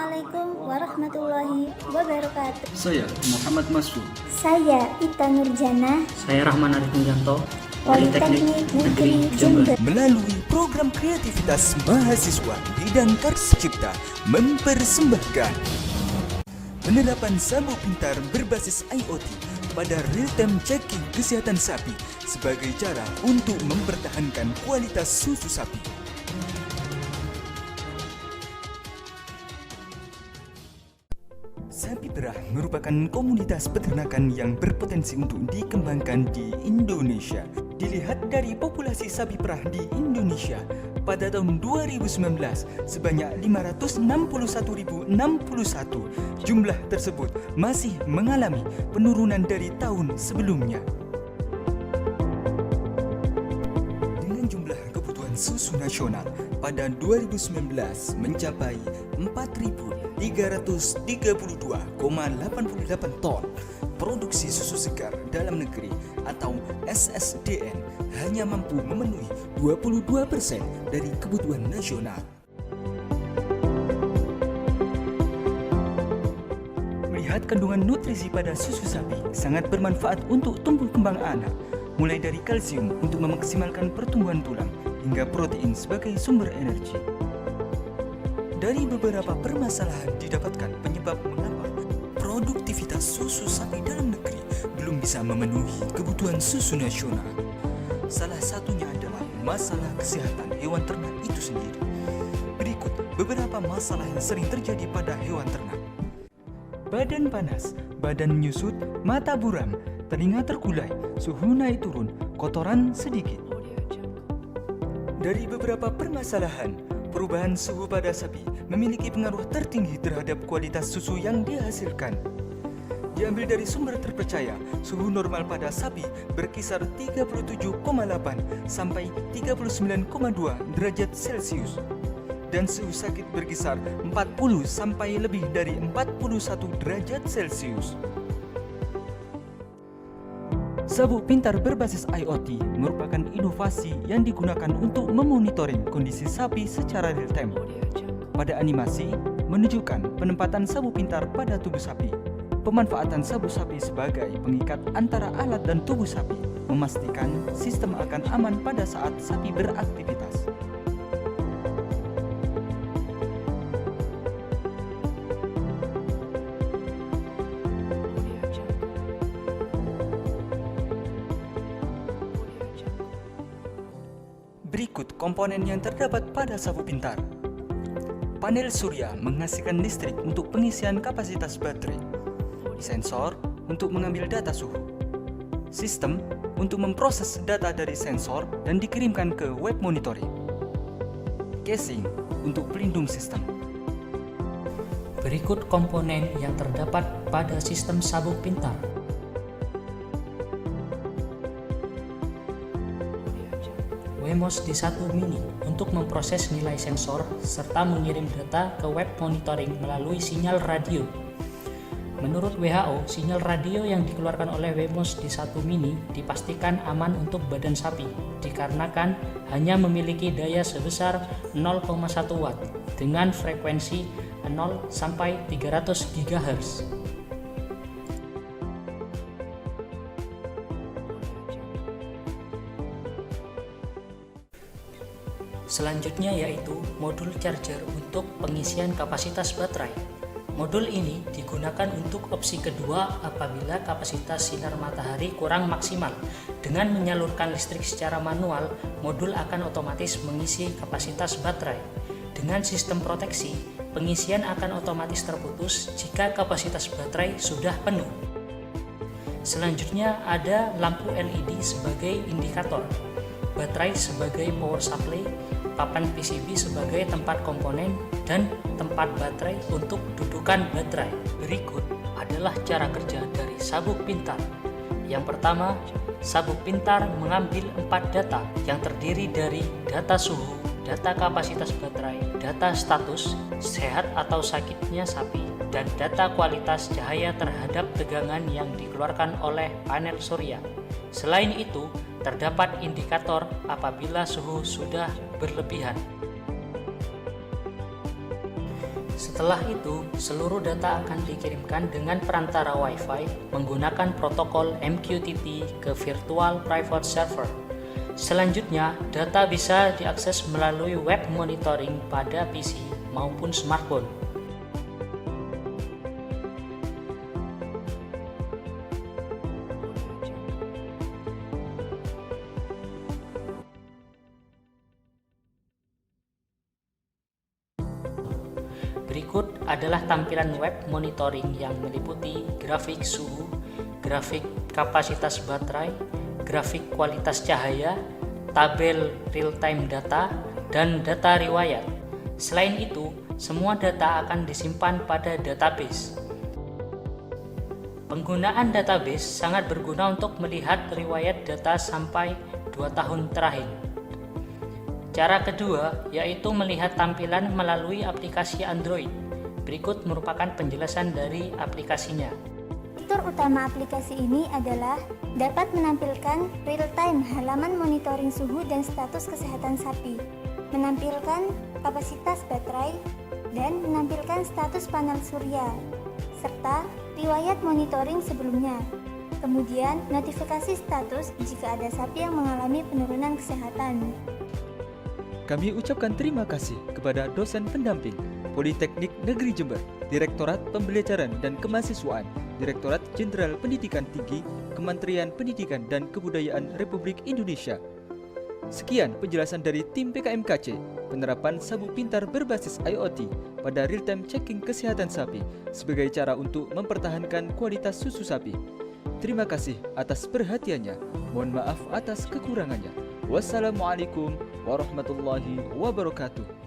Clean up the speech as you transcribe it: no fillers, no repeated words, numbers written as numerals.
Assalamualaikum warahmatullahi wabarakatuh. Saya Muhammad Masud. Saya Ita Nurjana, Saya Rahman Arif Mujanto, Politeknik Negeri Jember. Melalui program kreativitas mahasiswa bidang Karsa Cipta mempersembahkan penerapan sabuk pintar berbasis IoT pada real-time checking kesehatan sapi sebagai cara untuk mempertahankan kualitas susu sapi. Sapi perah merupakan komunitas peternakan yang berpotensi untuk dikembangkan di Indonesia. Dilihat dari populasi sapi perah di Indonesia, pada tahun 2019 sebanyak 561.061. Jumlah tersebut masih mengalami penurunan dari tahun sebelumnya. Dengan jumlah kebutuhan susu nasional pada 2019 mencapai 4.332,88 ton, produksi susu segar dalam negeri atau SSDN hanya mampu memenuhi 22% dari kebutuhan nasional. Melihat kandungan nutrisi pada susu sapi sangat bermanfaat untuk tumbuh kembang anak, mulai dari kalsium untuk memaksimalkan pertumbuhan tulang hingga protein sebagai sumber energi. Dari beberapa permasalahan didapatkan penyebab mengapa produktivitas susu sapi dalam negeri belum bisa memenuhi kebutuhan susu nasional. Salah satunya adalah masalah kesehatan hewan ternak itu sendiri. Berikut beberapa masalah yang sering terjadi pada hewan ternak. Badan panas, badan menyusut, mata buram, telinga terkulai, suhu naik turun, kotoran sedikit. Dari beberapa permasalahan, perubahan suhu pada sapi memiliki pengaruh tertinggi terhadap kualitas susu yang dihasilkan. Diambil dari sumber terpercaya, suhu normal pada sapi berkisar 37,8 sampai 39,2 derajat Celcius. Dan suhu sakit berkisar 40 sampai lebih dari 41 derajat Celcius. Sabuk pintar berbasis IoT merupakan inovasi yang digunakan untuk memonitoring kondisi sapi secara real-time. Pada animasi, menunjukkan penempatan sabuk pintar pada tubuh sapi. Pemanfaatan sabuk sapi sebagai pengikat antara alat dan tubuh sapi, memastikan sistem akan aman pada saat sapi beraktivitas. Berikut komponen yang terdapat pada sabuk pintar. Panel surya menghasilkan listrik untuk pengisian kapasitas baterai. Sensor untuk mengambil data suhu. Sistem untuk memproses data dari sensor dan dikirimkan ke web monitoring. Casing untuk pelindung sistem. Berikut komponen yang terdapat pada sistem sabuk pintar. Wemos D1 Mini untuk memproses nilai sensor serta mengirim data ke web monitoring melalui sinyal radio. Menurut WHO, sinyal radio yang dikeluarkan oleh Wemos D1 Mini dipastikan aman untuk badan sapi dikarenakan hanya memiliki daya sebesar 0,1 watt dengan frekuensi 0 sampai 300 GHz. Selanjutnya yaitu modul charger untuk pengisian kapasitas baterai. Modul ini digunakan untuk opsi kedua apabila kapasitas sinar matahari kurang maksimal. Dengan menyalurkan listrik secara manual, modul akan otomatis mengisi kapasitas baterai. Dengan sistem proteksi, pengisian akan otomatis terputus jika kapasitas baterai sudah penuh. Selanjutnya ada lampu LED sebagai indikator, baterai sebagai power supply, papan PCB sebagai tempat komponen, dan tempat baterai untuk dudukan baterai. Berikut adalah cara kerja dari sabuk pintar. Yang pertama, sabuk pintar mengambil 4 data yang terdiri dari data suhu, data kapasitas baterai, data status, sehat atau sakitnya sapi, dan data kualitas cahaya terhadap tegangan yang dikeluarkan oleh panel surya. Selain itu, terdapat indikator apabila suhu sudah berlebihan. Setelah itu, seluruh data akan dikirimkan dengan perantara Wi-Fi menggunakan protokol MQTT ke Virtual Private Server. Selanjutnya, data bisa diakses melalui web monitoring pada PC maupun smartphone. Berikut adalah tampilan web monitoring yang meliputi grafik suhu, grafik kapasitas baterai, grafik kualitas cahaya, tabel real-time data, dan data riwayat. Selain itu, semua data akan disimpan pada database. Penggunaan database sangat berguna untuk melihat riwayat data sampai 2 tahun terakhir. Cara kedua yaitu melihat tampilan melalui aplikasi Android. Berikut merupakan penjelasan dari aplikasinya. Fitur utama aplikasi ini adalah dapat menampilkan real-time halaman monitoring suhu dan status kesehatan sapi, menampilkan kapasitas baterai, dan menampilkan status panel surya, serta riwayat monitoring sebelumnya. Kemudian, notifikasi status jika ada sapi yang mengalami penurunan kesehatan. Kami ucapkan terima kasih kepada dosen pendamping Politeknik Negeri Jember, Direktorat Pembelajaran dan Kemahasiswaan, Direktorat Jenderal Pendidikan Tinggi, Kementerian Pendidikan dan Kebudayaan Republik Indonesia. Sekian penjelasan dari tim PKMKC, penerapan sabuk pintar berbasis IoT pada real-time checking kesehatan sapi sebagai cara untuk mempertahankan kualitas susu sapi. Terima kasih atas perhatiannya. Mohon maaf atas kekurangannya. Wassalamualaikum warahmatullahi wabarakatuh.